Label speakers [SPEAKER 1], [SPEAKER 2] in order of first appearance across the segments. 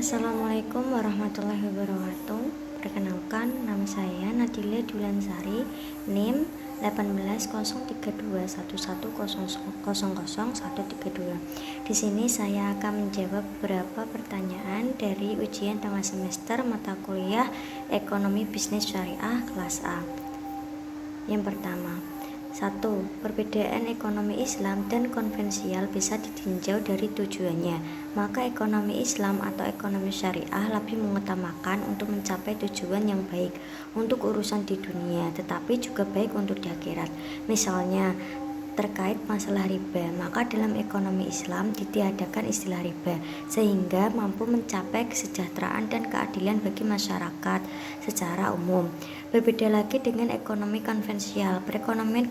[SPEAKER 1] Assalamualaikum warahmatullahi wabarakatuh. Perkenalkan, nama saya Nadile Dulansari, NIM 18032110000132. Di sini saya akan menjawab beberapa pertanyaan dari ujian tengah semester mata kuliah Ekonomi Bisnis Syariah kelas A. Yang pertama, 1. Perbedaan ekonomi Islam dan konvensional bisa ditinjau dari tujuannya. Maka ekonomi Islam atau ekonomi syariah lebih mengutamakan untuk mencapai tujuan yang baik untuk urusan di dunia, tetapi juga baik untuk di akhirat. Misalnya, terkait masalah riba, maka dalam ekonomi Islam ditiadakan istilah riba sehingga mampu mencapai kesejahteraan dan keadilan bagi masyarakat secara umum. Berbeda lagi dengan ekonomi konvensional. Perekonomian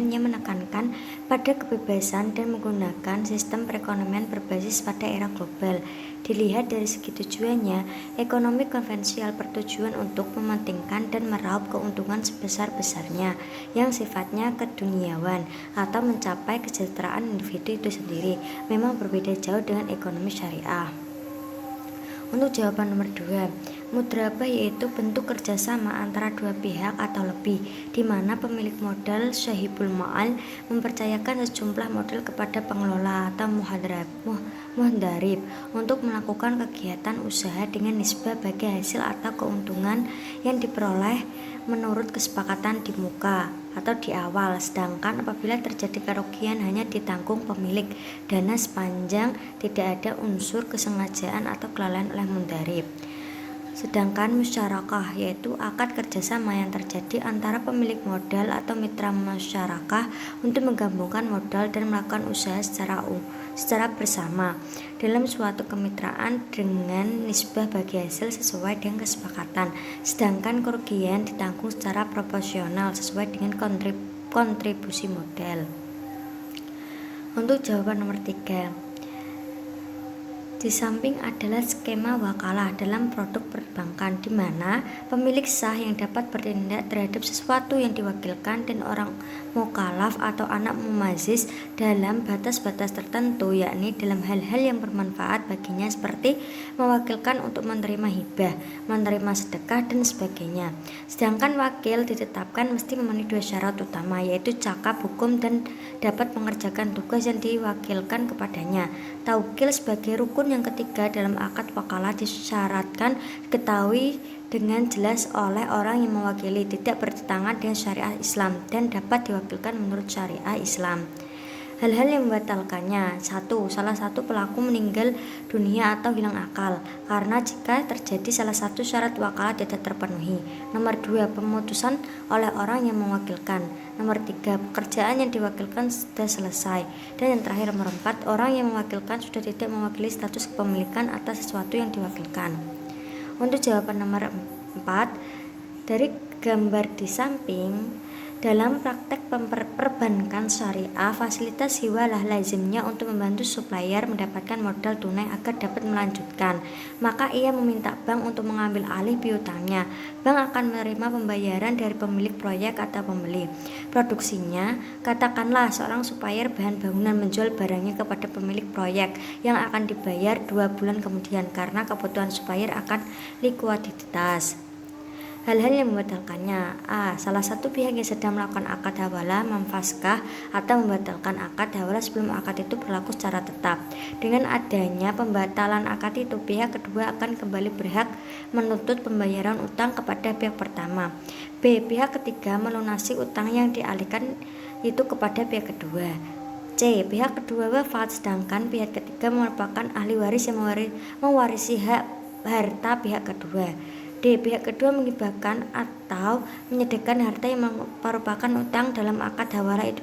[SPEAKER 1] yang menekankan pada kebebasan dan menggunakan sistem perekonomian berbasis pada era global. Dilihat dari segi tujuannya, ekonomi konvensional bertujuan untuk mementingkan dan meraup keuntungan sebesar-besarnya yang sifatnya keduniawan atau mencapai kesejahteraan individu itu sendiri. Memang berbeda jauh dengan ekonomi syariah. Untuk jawaban nomor 2, mudrabah yaitu bentuk kerjasama antara dua pihak atau lebih, di mana pemilik modal syahibul ma'al mempercayakan sejumlah modal kepada pengelola atau muhdarib untuk melakukan kegiatan usaha dengan nisbah bagi hasil atau keuntungan yang diperoleh menurut kesepakatan di muka atau di awal, sedangkan apabila terjadi kerugian hanya ditanggung pemilik dana sepanjang tidak ada unsur kesengajaan atau kelalaian oleh mudharib. Sedangkan musyarakah yaitu akad kerjasama yang terjadi antara pemilik modal atau mitra musyarakah untuk menggabungkan modal dan melakukan usaha secara bersama dalam suatu kemitraan dengan nisbah bagi hasil sesuai dengan kesepakatan, sedangkan kerugian ditanggung secara proporsional sesuai dengan kontribusi modal. Untuk jawaban nomor 3, di samping adalah skema wakalah dalam produk perbankan, di mana pemilik sah yang dapat bertindak terhadap sesuatu yang diwakilkan dan orang mukalaf atau anak mumazis dalam batas-batas tertentu, yakni dalam hal-hal yang bermanfaat baginya seperti mewakilkan untuk menerima hibah, menerima sedekah, dan sebagainya. Sedangkan wakil ditetapkan mesti memenuhi dua syarat utama, yaitu cakap hukum dan dapat mengerjakan tugas yang diwakilkan kepadanya. Taukil sebagai rukun yang ketiga dalam akad wakalah disyaratkan diketahui dengan jelas oleh orang yang mewakili, tidak bertentangan dengan syariah Islam, dan dapat diwakilkan menurut syariah Islam. Hal-hal yang membatalkannya: 1. Salah satu pelaku meninggal dunia atau hilang akal, karena jika terjadi salah satu syarat wakalah tidak terpenuhi. Nomor 2. Pemutusan oleh orang yang mewakilkan. Nomor 3. Pekerjaan yang diwakilkan sudah selesai. Dan yang terakhir nomor 4. Orang yang mewakilkan sudah tidak mewakili status kepemilikan atas sesuatu yang diwakilkan. Untuk jawaban nomor 4, dari gambar di samping, dalam praktek perbankan syariah, fasilitas hiwalah lazimnya untuk membantu supplier mendapatkan modal tunai agar dapat melanjutkan. Maka ia meminta bank untuk mengambil alih piutangnya. Bank akan menerima pembayaran dari pemilik proyek atau pembeli produksinya. Katakanlah seorang supplier bahan bangunan menjual barangnya kepada pemilik proyek yang akan dibayar 2 bulan kemudian karena kebutuhan supplier akan likuiditas. Hal-hal yang membatalkannya: A. Salah satu pihak yang sedang melakukan akad hawalah memfaskah atau membatalkan akad hawalah sebelum akad itu berlaku secara tetap. Dengan adanya pembatalan akad itu, pihak kedua akan kembali berhak menuntut pembayaran utang kepada pihak pertama. B. Pihak ketiga melunasi utang yang dialihkan itu kepada pihak kedua. C. Pihak kedua wafat, sedangkan pihak ketiga merupakan ahli waris yang mewarisi hak harta pihak kedua. D. Pihak kedua menghibahkan atau menyediakan harta yang merupakan utang dalam akad hawalah itu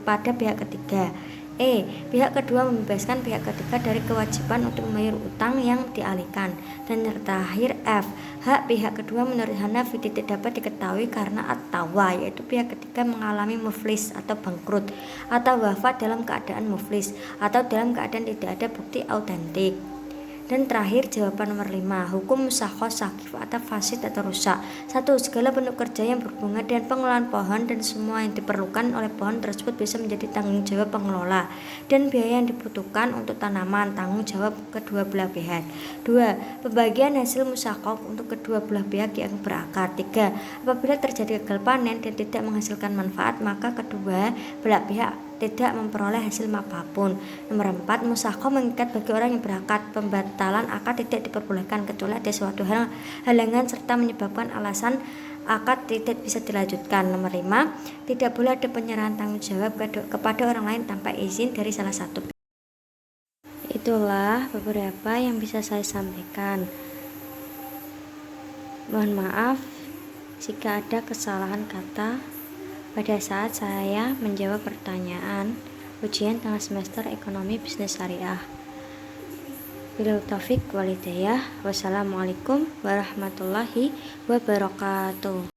[SPEAKER 1] pada pihak ketiga. E. Pihak kedua membebaskan pihak ketiga dari kewajiban untuk membayar utang yang dialihkan. Dan yang terakhir F. Hak pihak kedua menurut Hanafi tidak dapat diketahui karena at-tawa, yaitu pihak ketiga mengalami muflis atau bangkrut atau wafat dalam keadaan muflis atau dalam keadaan tidak ada bukti autentik. Dan terakhir jawaban nomor 5, hukum musakhoh sakif atau fasid atau rusak. 1. Segala bentuk kerja yang berhubungan dengan pengelolaan pohon dan semua yang diperlukan oleh pohon tersebut bisa menjadi tanggung jawab pengelola, dan biaya yang dibutuhkan untuk tanaman tanggung jawab kedua belah pihak. 2. Pembagian hasil musakhoh untuk kedua belah pihak yang berakar. 3. Apabila terjadi gagal panen dan tidak menghasilkan manfaat, maka kedua belah pihak tidak memperoleh hasil apapun. Nomor 4, musakhoh mengikat bagi orang yang berakad. Pembatalan akad tidak diperbolehkan kecuali ada suatu halangan serta menyebabkan alasan akad tidak bisa dilanjutkan. Nomor 5, tidak boleh ada penyerahan tanggung jawab kepada orang lain tanpa izin dari salah satu. Itulah beberapa yang bisa saya sampaikan. Mohon maaf jika ada kesalahan kata pada saat saya menjawab pertanyaan ujian tengah semester Ekonomi Bisnis Syariah. Billahi taufik wal hidayah. Wassalamualaikum warahmatullahi wabarakatuh.